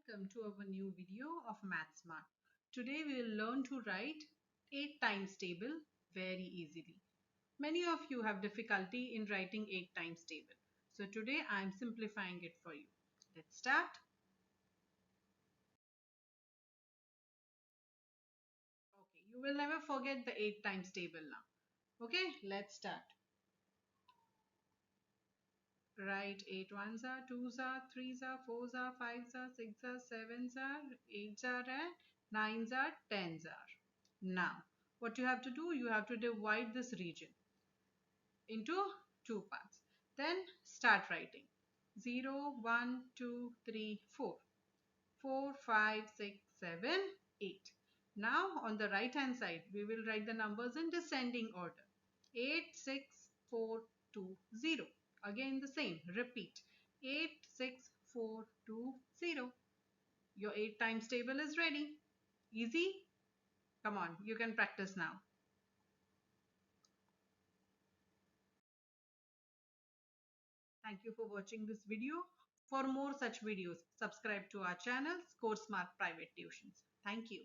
Welcome to our new video of ScoreSmart. Today we will learn to write 8 times table very easily. Many of you have difficulty in writing 8 times table. So today I am simplifying it for you. Let's start. Okay, you will never forget the 8 times table now. Okay, let's start. Write 8 ones are, 2s are, 3s are, 4s are, 5s are, 6s are, 7s are, 8s are, and 9s are, 10s are. Now, what you have to do, you have to divide this region into two parts. Then start writing. 0, 1, 2, 3, 4. 4, 5, 6, 7, 8. Now on the right hand side, we will write the numbers in descending order. 8, 6, 4, 2, 0. Again the same, repeat. 8, 6, 4, 2, 0. Your 8 times table is ready. Easy? Come on, you can practice now. Thank you for watching this video. For more such videos, subscribe to our channel ScoreSmart Private Tuitions. Thank you.